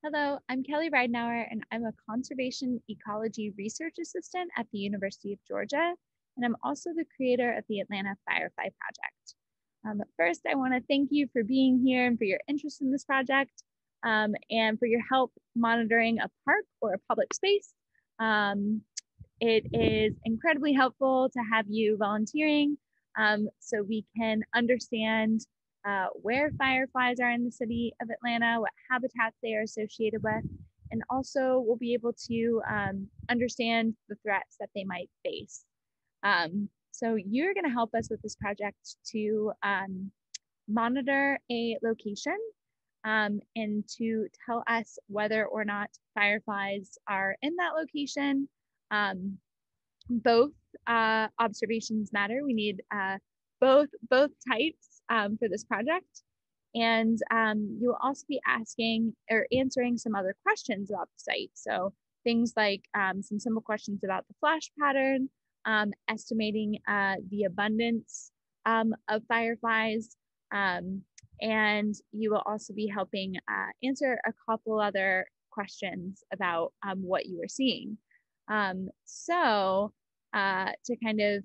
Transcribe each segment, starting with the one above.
Hello, I'm Kelly Ridenauer, and I'm a conservation ecology research assistant at the University of Georgia, and I'm also the creator of the Atlanta Firefly Project. First, I want to thank you for being here and for your interest in this project, and for your help monitoring a park or a public space. It is incredibly helpful to have you volunteering so we can understand where fireflies are in the city of Atlanta, what habitats they are associated with, and also we'll be able to understand the threats that they might face. So you're going to help us with this project to monitor a location and to tell us whether or not fireflies are in that location. Both observations matter. We need both types for this project. And you will also be asking or answering some other questions about the site. So things like some simple questions about the flash pattern, estimating the abundance of fireflies, and you will also be helping answer a couple other questions about what you are seeing. So to kind of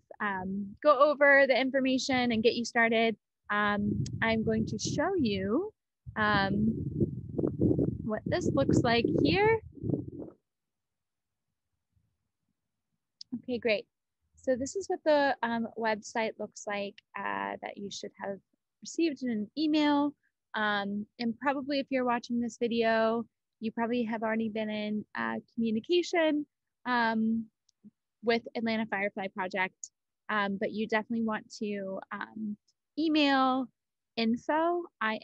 go over the information and get you started, I'm going to show you what this looks like here. Okay, great. So this is what the website looks like that you should have received in an email. And probably if you're watching this video, you probably have already been in communication with Atlanta Firefly Project, but you definitely want to email info at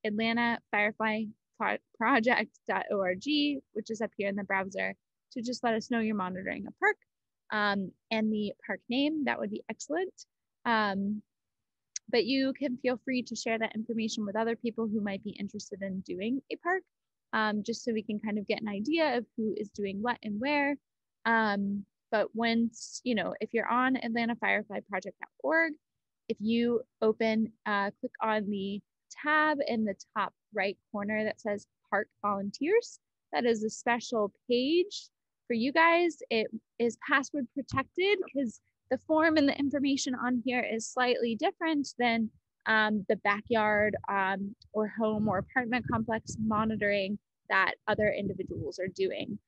atlantafireflyproject.org, which is up here in the browser, to just let us know you're monitoring a park and the park name. That would be excellent. But you can feel free to share that information with other people who might be interested in doing a park, just so we can kind of get an idea of who is doing what and where. But once, if you're on atlantafireflyproject.org, if you open, click on the tab in the top right corner that says Park Volunteers, that is a special page for you guys. It is password protected because the form and the information on here is slightly different than the backyard or home or apartment complex monitoring that other individuals are doing.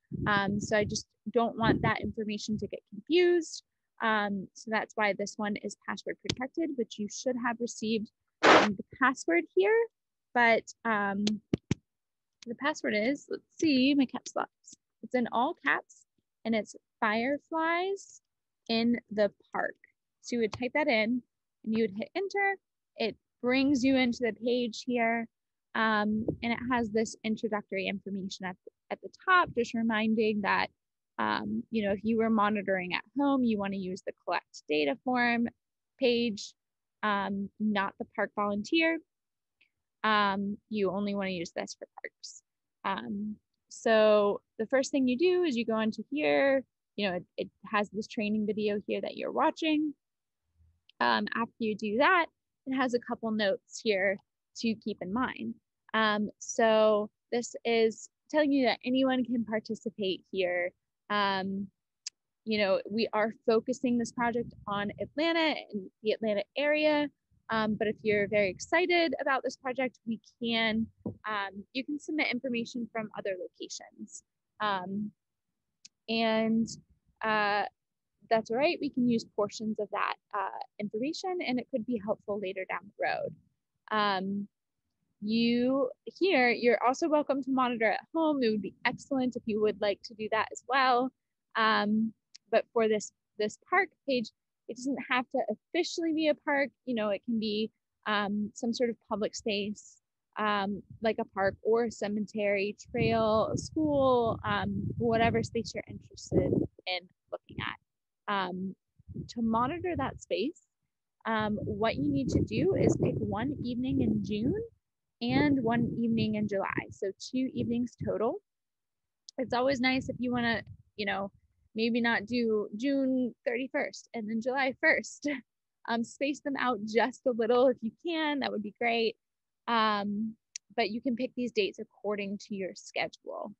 So I just don't want that information to get confused. So that's why this one is password protected, which you should have received the password here. But the password is, let's see, my caps lock. It's in all caps and it's fireflies in the park. So you would type that in and you would hit enter. It brings you into the page here. And it has this introductory information at the top, just reminding that, if you were monitoring at home, you want to use the collect data form page, not the park volunteer. You only want to use this for parks. So the first thing you do is you go into here, it has this training video here that you're watching. After you do that, it has a couple notes here to keep in mind. So this is telling you that anyone can participate here. We are focusing this project on Atlanta and the Atlanta area. But if you're very excited about this project, you can submit information from other locations. That's all right. We can use portions of that information and it could be helpful later down the road. You're also welcome to monitor at home. It would be excellent if you would like to do that as well. But for this park page, it doesn't have to officially be a park. It can be some sort of public space, like a park or a cemetery, trail, a school, whatever space you're interested in looking at. To monitor that space, what you need to do is pick one evening in June and one evening in July. So 2 evenings total. It's always nice if you want to, maybe not do June 31st and then July 1st. Space them out just a little if you can. That would be great. but you can pick these dates according to your schedule.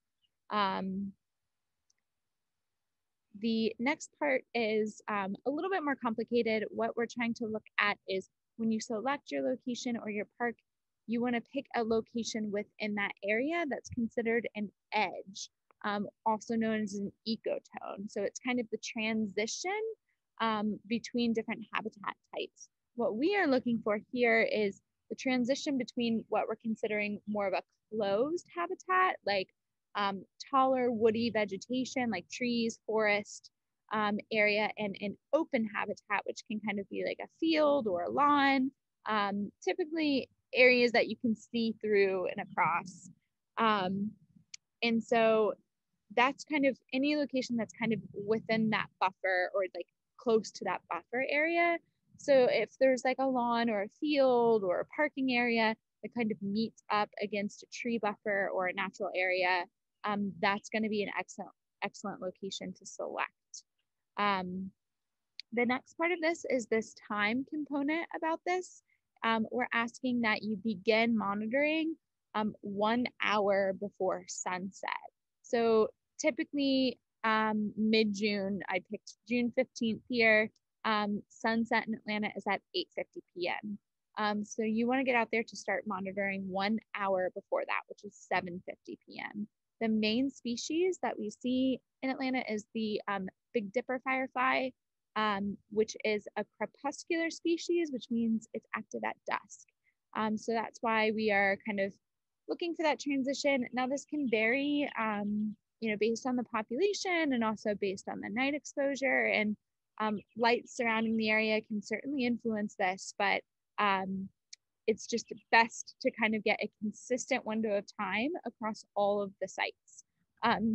The next part is a little bit more complicated. What we're trying to look at is when you select your location or your park, you want to pick a location within that area that's considered an edge, also known as an ecotone. So it's kind of the transition between different habitat types. What we are looking for here is the transition between what we're considering more of a closed habitat, like taller woody vegetation like trees, forest area, and an open habitat, which can kind of be like a field or a lawn, typically areas that you can see through and across. And so that's kind of any location that's kind of within that buffer or like close to that buffer area. So if there's like a lawn or a field or a parking area that kind of meets up against a tree buffer or a natural area, that's going to be an excellent location to select. The next part of this is this time component about this. We're asking that you begin monitoring 1 hour before sunset. So typically mid-June, I picked June 15th here. Sunset in Atlanta is at 8:50 p.m. So you want to get out there to start monitoring 1 hour before that, which is 7:50 p.m. The main species that we see in Atlanta is the Big Dipper firefly, which is a crepuscular species, which means it's active at dusk. So that's why we are kind of looking for that transition. Now this can vary, based on the population and also based on the night exposure, and light surrounding the area can certainly influence this, but it's just best to kind of get a consistent window of time across all of the sites.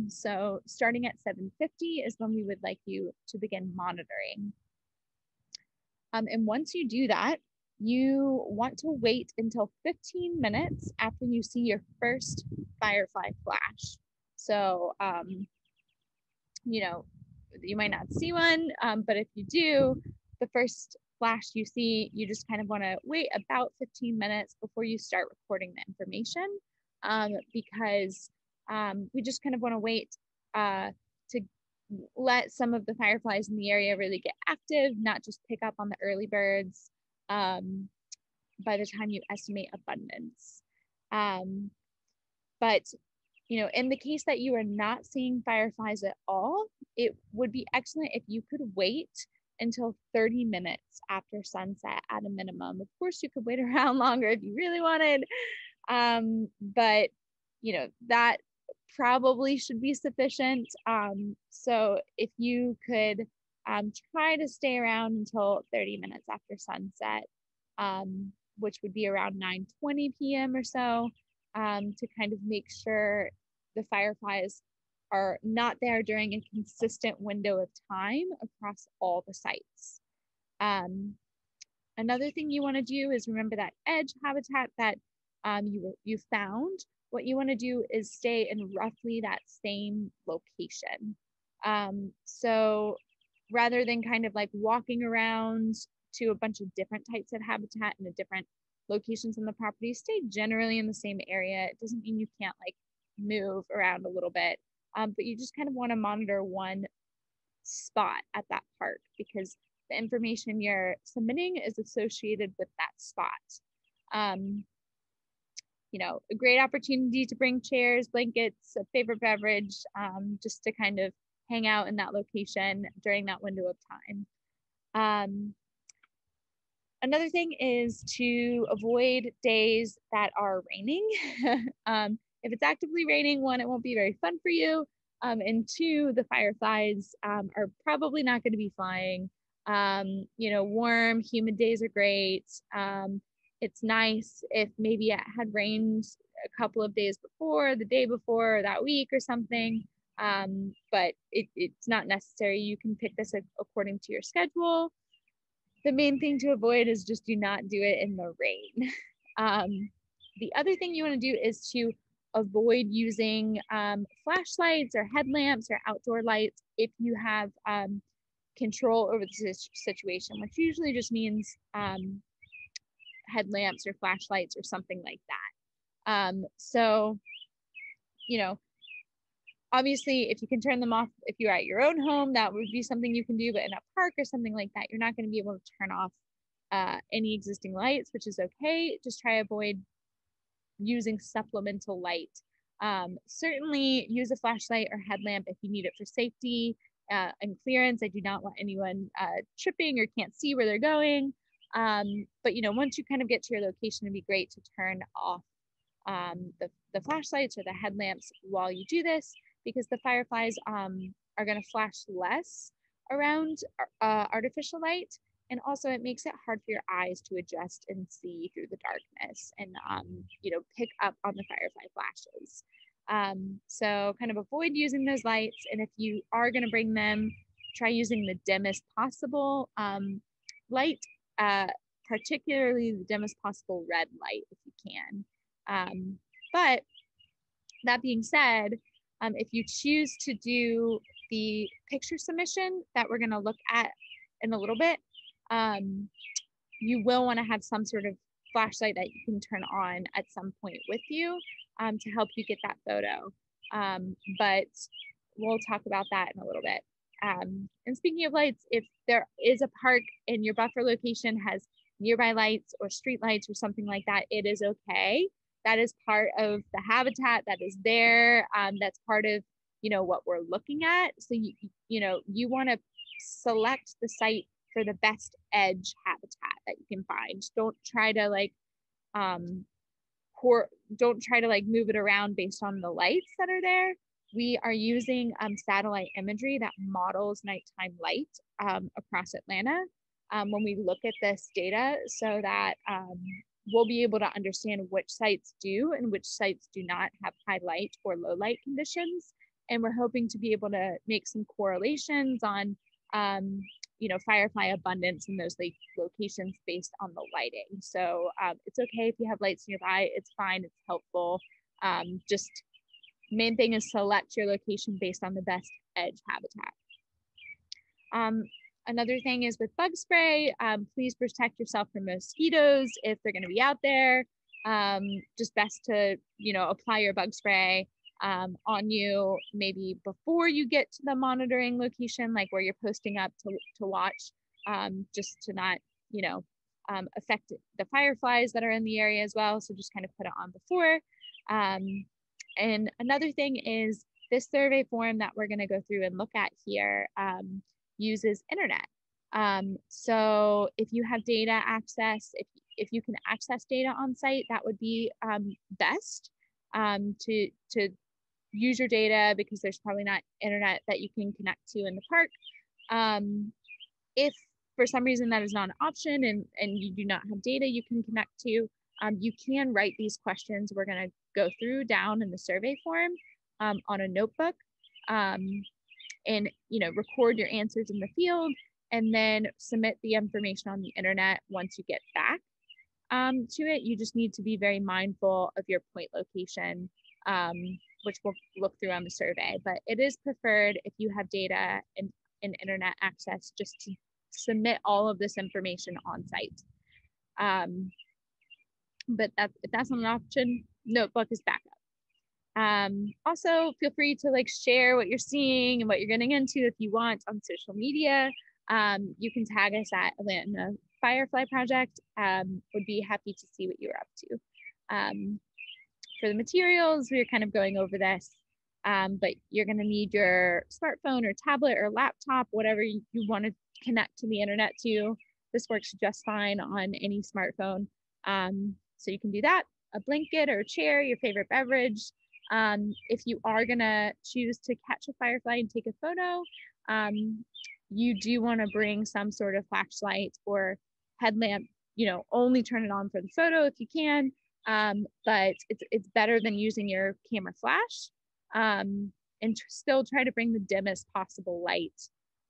So starting at 7:50 is when we would like you to begin monitoring. And once you do that, you want to wait until 15 minutes after you see your first firefly flash. So, you might not see one, but if you do, the first flash you see, you just kind of want to wait about 15 minutes before you start recording the information, because we just kind of want to wait to let some of the fireflies in the area really get active, not just pick up on the early birds by the time you estimate abundance. But in the case that you are not seeing fireflies at all, it would be excellent if you could wait until 30 minutes after sunset at a minimum. Of course, you could wait around longer if you really wanted, but that probably should be sufficient. So if you could try to stay around until 30 minutes after sunset, which would be around 9:20 p.m. or so, to kind of make sure the fireflies are not there during a consistent window of time across all the sites. Another thing you want to do is remember that edge habitat that you found. What you want to do is stay in roughly that same location. So rather than kind of like walking around to a bunch of different types of habitat and the different locations on the property, stay generally in the same area. It doesn't mean you can't like move around a little bit, but you just kind of want to monitor one spot at that park because the information you're submitting is associated with that spot. A great opportunity to bring chairs, blankets, a favorite beverage, just to kind of hang out in that location during that window of time. Another thing is to avoid days that are raining. If it's actively raining, one, it won't be very fun for you. And two, the fireflies are probably not going to be flying. Warm, humid days are great. It's nice if maybe it had rained a couple of days before, the day before, or that week or something. But it's not necessary. You can pick this according to your schedule. The main thing to avoid is just do not do it in the rain. The other thing you want to do is to avoid using flashlights or headlamps or outdoor lights if you have control over the situation, which usually just means headlamps or flashlights or something like So, you know, obviously, if you can turn them off, if you're at your own home, that would be something you can do. But in a park or something like that, you're not going to be able to turn off any existing lights, which is okay. Just try to avoid using supplemental light. Certainly use a flashlight or headlamp if you need it for safety and clearance. I do not want anyone tripping or can't see where they're going. But you know, once you kind of get to your location, it'd be great to turn off the flashlights or the headlamps while you do this, because the fireflies are going to flash less around artificial light. And also it makes it hard for your eyes to adjust and see through the darkness and, you know, pick up on the firefly flashes. So kind of avoid using those lights. And if you are going to bring them, try using the dimmest possible light, particularly the dimmest possible red light if you can. But that being said, if you choose to do the picture submission that we're going to look at in a little bit, you will want to have some sort of flashlight that you can turn on at some point with you to help you get that photo. But we'll talk about that in a little bit. And speaking of lights, if there is a park and your buffer location has nearby lights or street lights or something like that, it is okay. That is part of the habitat that is there. That's part of, you know, what we're looking at. So you know, you want to select the site for the best edge habitat that you can find. Don't try to like move it around based on the lights that are there. We are using satellite imagery that models nighttime light across Atlanta when we look at this data, so that we'll be able to understand which sites do and which sites do not have high light or low light conditions. And we're hoping to be able to make some correlations on you know, firefly abundance in those locations based on the lighting. So it's okay if you have lights nearby, it's fine, it's helpful. Just main thing is select your location based on the best edge habitat. Another thing is with bug spray, please protect yourself from mosquitoes if they're going to be out there. Just best to, you know, apply your bug spray on you maybe before you get to the monitoring location, like where you're posting up to watch, just to not, you know, affect the fireflies that are in the area as well. So just kind of put it on before. And another thing is this survey form that we're going to go through and look at here uses internet. So if you have data access, if you can access data on site, that would be best to use your data, because there's probably not internet that you can connect to in the park. If for some reason that is not an option and you do not have data you can connect to, you can write these questions we're going to go through down in the survey form on a notebook, and, you know, record your answers in the field and then submit the information on the internet once you get back to it. You just need to be very mindful of your point location, which we'll look through on the survey, but it is preferred if you have data and internet access just to submit all of this information on site. But if that's not an option, notebook is backup. Also, feel free to like share what you're seeing and what you're getting into if you want on social media. You can tag us at Atlanta Firefly Project. Would be happy to see what you're up to. For the materials, we're kind of going over this, but you're going to need your smartphone or tablet or laptop, whatever you want to connect to the internet to. This works just fine on any smartphone. So you can do that, a blanket or a chair, your favorite beverage. If you are going to choose to catch a firefly and take a photo, you do want to bring some sort of flashlight or headlamp, you know, only turn it on for the photo if you can. But it's better than using your camera flash, and still try to bring the dimmest possible light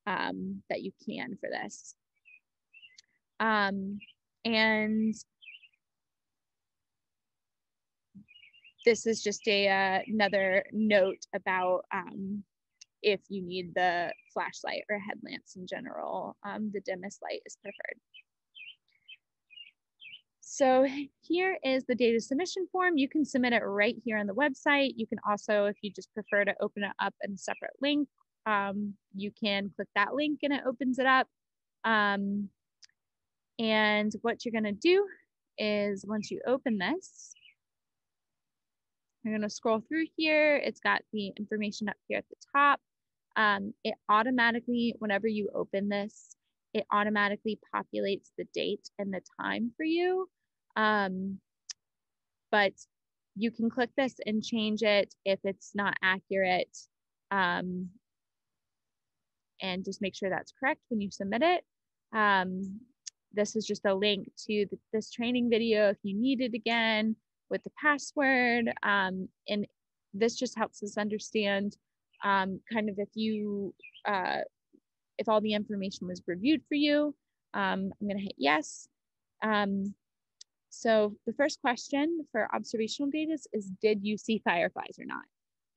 that you can for this. And this is just another note about if you need the flashlight or headlamps in general, the dimmest light is preferred. So here is the data submission form. You can submit it right here on the website. You can also, if you just prefer to open it up in a separate link, you can click that link and it opens it up. And what you're gonna do is once you open this, you're gonna scroll through here. It's got the information up here at the top. It automatically, whenever you open this, it automatically populates the date and the time for you. But you can click this and change it if it's not accurate, and just make sure that's correct when you submit it. This is just a link to this training video if you need it again with the password. And this just helps us understand kind of if all the information was reviewed for you. I'm gonna hit yes. So the first question for observational data is did you see fireflies or not?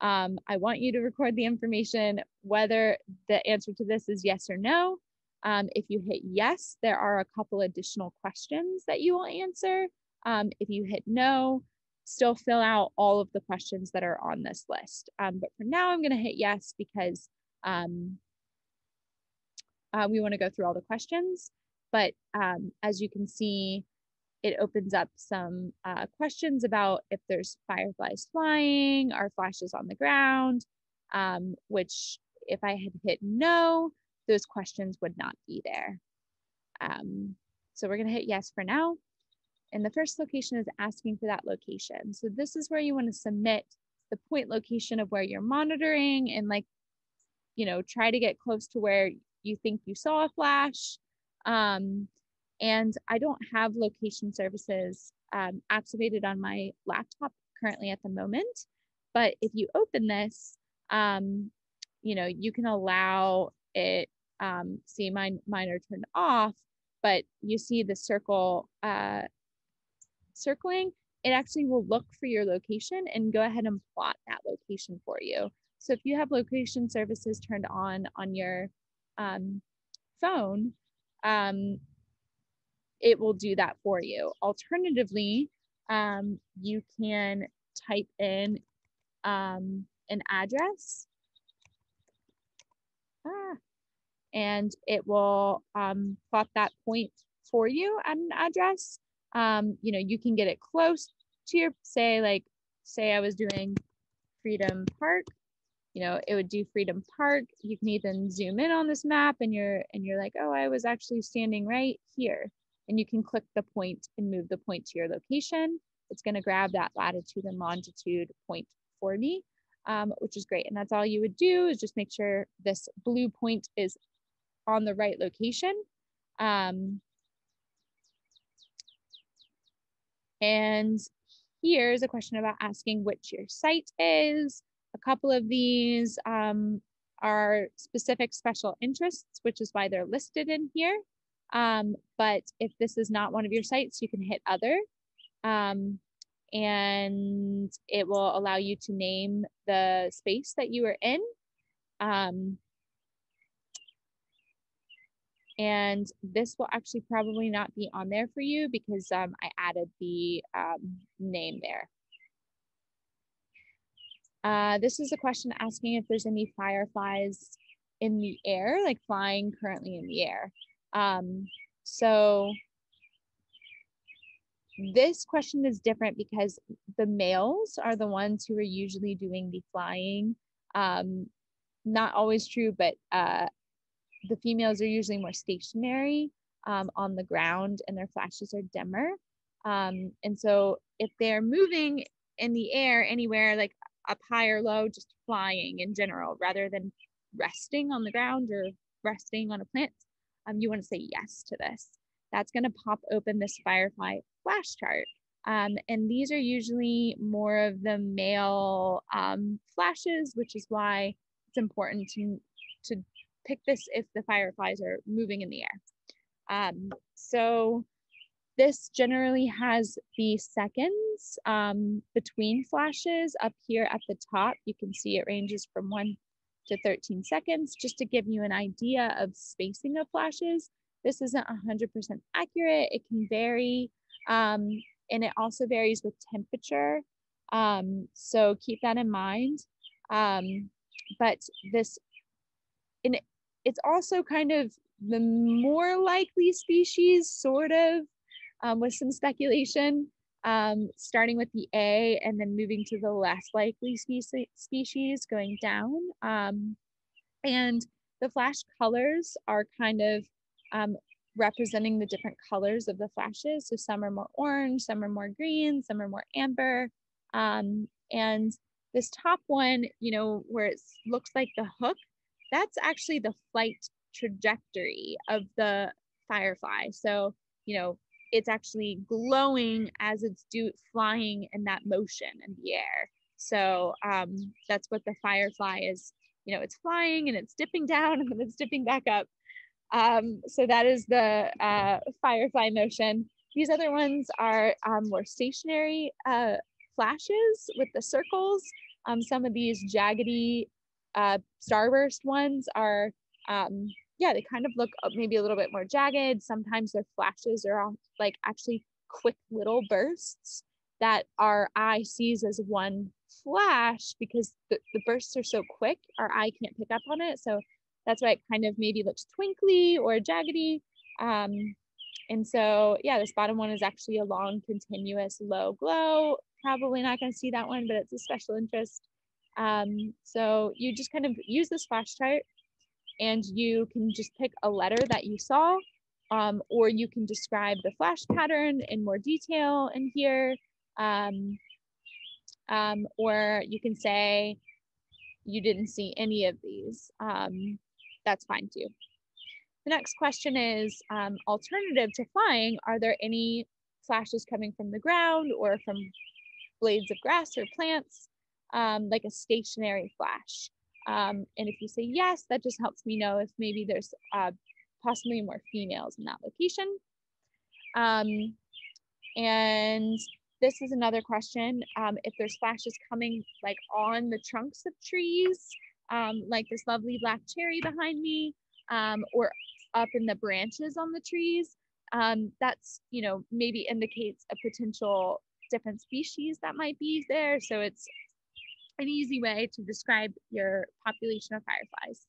I want you to record the information whether the answer to this is yes or no. If you hit yes, there are a couple additional questions that you will answer. If you hit no, still fill out all of the questions that are on this list. But for now, I'm gonna hit yes because we wanna go through all the questions. But as you can see, it opens up some questions about if there's fireflies flying or flashes on the ground, which if I had hit no, those questions would not be there. So we're gonna hit yes for now. And the first location is asking for that location. So this is where you wanna submit the point location of where you're monitoring and try to get close to where you think you saw a flash. And I don't have location services activated on my laptop currently at the moment. But if you open this, you can allow it, see mine are turned off, but you see the circle circling, it actually will look for your location and go ahead and plot that location for you. So if you have location services turned on your phone, it will do that for you. Alternatively, you can type in an address, and it will plot that point for you at an address. You can get it close to your, say I was doing Freedom Park, it would do Freedom Park. You can even zoom in on this map and you're like, oh, I was actually standing right here. And you can click the point and move the point to your location. It's gonna grab that latitude and longitude point for me, which is great. And that's all you would do is just make sure this blue point is on the right location. And here's a question about asking which your site is. A couple of these are specific special interests, which is why they're listed in here. But if this is not one of your sites, you can hit other, and it will allow you to name the space that you are in. And this will actually probably not be on there for you because I added the name there. This is a question asking if there's any fireflies in the air, like flying currently in the air. So this question is different because the males are the ones who are usually doing the flying. Not always true, but the females are usually more stationary on the ground and their flashes are dimmer. And so if they're moving in the air anywhere, like up high or low, just flying in general, rather than resting on the ground or resting on a plant, you want to say yes to this. That's going to pop open this Firefly flash chart. And these are usually more of the male flashes, which is why it's important to pick this if the fireflies are moving in the air. So this generally has the seconds between flashes up here at the top. You can see it ranges from 1 to 13 seconds, just to give you an idea of spacing of flashes. This isn't 100% accurate. It can vary. And it also varies with temperature. So keep that in mind. But this, and it's also kind of the more likely species, sort of, with some speculation, starting with the A and then moving to the less likely species going down. And the flash colors are kind of representing the different colors of the flashes. So some are more orange, some are more green, some are more amber. And this top one, you know, where it looks like the hook, that's actually the flight trajectory of the firefly. So, you know, it's actually glowing as it's flying in that motion in the air. So that's what the firefly is. You know, it's flying and it's dipping down and then it's dipping back up. So that is the firefly motion. These other ones are more stationary flashes with the circles. Some of these jaggedy starburst ones are, yeah, they kind of look maybe a little bit more jagged. Sometimes their flashes are like actually quick little bursts that our eye sees as one flash because the bursts are so quick, our eye can't pick up on it. So that's why it kind of maybe looks twinkly or jaggedy. And so, yeah, this bottom one is actually a long, continuous, low glow. Probably not going to see that one, but it's a special interest. So you just kind of use this flash chart and you can just pick a letter that you saw, or you can describe the flash pattern in more detail in here. Or you can say you didn't see any of these. That's fine too. The next question is, alternative to flying, are there any flashes coming from the ground or from blades of grass or plants, like a stationary flash? And if you say yes, that just helps me know if maybe there's possibly more females in that location. And this is another question. If there's flashes coming like on the trunks of trees, like this lovely black cherry behind me, or up in the branches on the trees, that's, you know, maybe indicates a potential different species that might be there. So it's an easy way to describe your population of fireflies.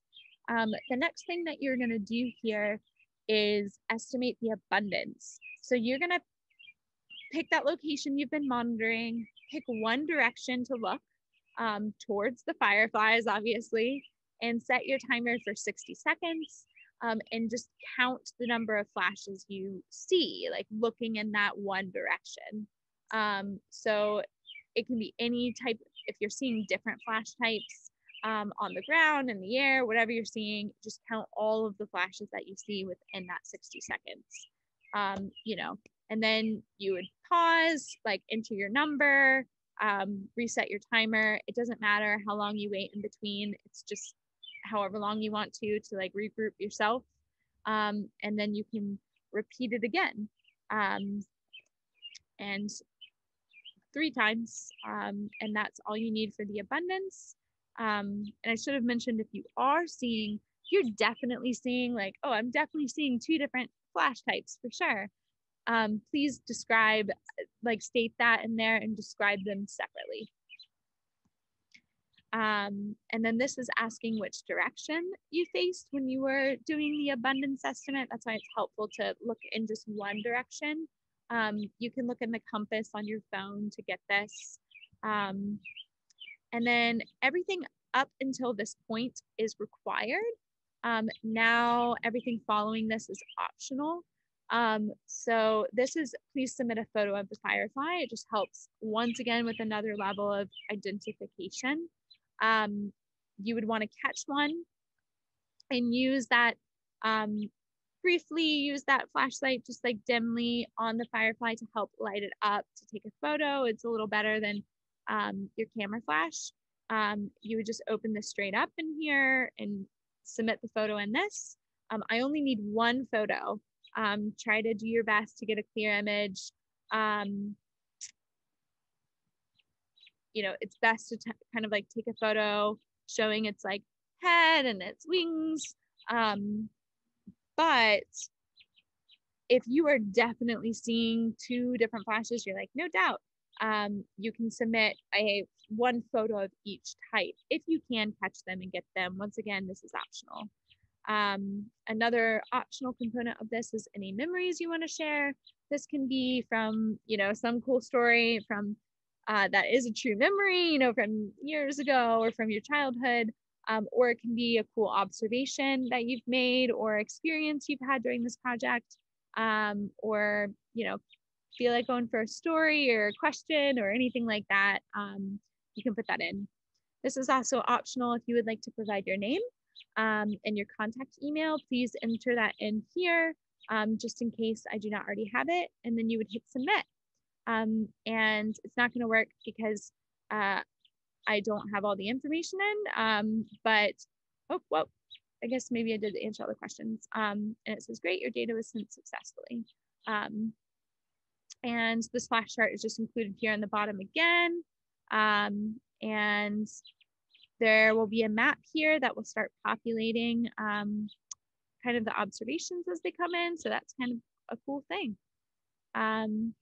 The next thing that you're gonna do here is estimate the abundance. So you're gonna pick that location you've been monitoring, pick one direction to look towards the fireflies, obviously, and set your timer for 60 seconds. And just count the number of flashes you see, like looking in that one direction. So it can be any type, if you're seeing different flash types on the ground, in the air, whatever you're seeing, just count all of the flashes that you see within that 60 seconds. You know, and then you would pause, like enter your number, reset your timer. It doesn't matter how long you wait in between. It's just however long you want to like regroup yourself. And then you can repeat it again. And 3 times. And that's all you need for the abundance. And I should have mentioned, if you are seeing, you're definitely seeing like, oh, I'm definitely seeing 2 different flash types for sure. Please describe, like state that in there and describe them separately. And then this is asking which direction you faced when you were doing the abundance estimate. That's why it's helpful to look in just one direction. You can look in the compass on your phone to get this. And then everything up until this point is required. Now everything following this is optional. So this is, please submit a photo of the firefly. It just helps once again with another level of identification. You would want to catch one and use that, briefly use that flashlight just like dimly on the firefly to help light it up to take a photo. It's a little better than your camera flash. You would just open this straight up in here and submit the photo in this. I only need 1 photo. Try to do your best to get a clear image. You know, it's best to kind of like take a photo showing its like head and its wings. But if you are definitely seeing 2 different flashes, you're like, no doubt, you can submit one photo of each type if you can catch them and get them. Once again, this is optional. Another optional component of this is any memories you want to share. This can be from, some cool story from that is a true memory, from years ago or from your childhood, or it can be a cool observation that you've made or experience you've had during this project, or, feel like going for a story or a question or anything like that. You can put that in. This is also optional if you would like to provide your name and your contact email. Please enter that in here, just in case I do not already have it, and then you would hit submit. And it's not going to work because I don't have all the information in, but I guess maybe I did answer all the questions. And it says, great, your data was sent successfully. And the splash chart is just included here on the bottom again. And there will be a map here that will start populating kind of the observations as they come in. So that's kind of a cool thing. And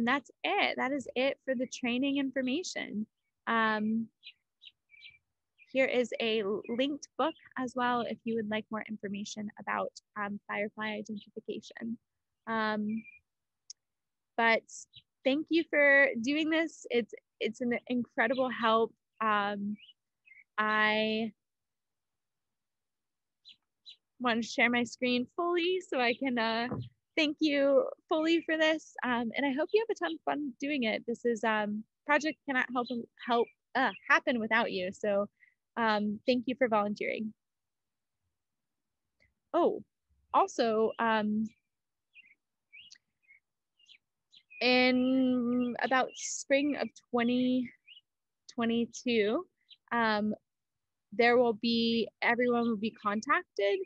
that's it. That is it for the training information. Here is a linked book as well if you would like more information about firefly identification. But thank you for doing this. It's an incredible help. I want to share my screen fully so I can thank you fully for this. And I hope you have a ton of fun doing it. This is project cannot happen without you. So thank you for volunteering. Oh, also, in about spring of 2022, everyone will be contacted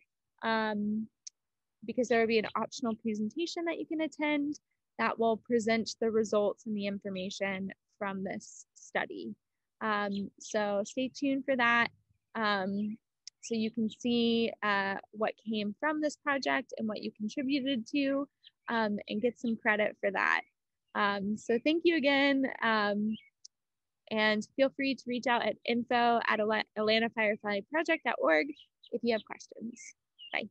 because there will be an optional presentation that you can attend that will present the results and the information from this study. So stay tuned for that. So you can see what came from this project and what you contributed to, and get some credit for that. So thank you again. And feel free to reach out at info@AtlantaFireflyProject.org if you have questions. Bye.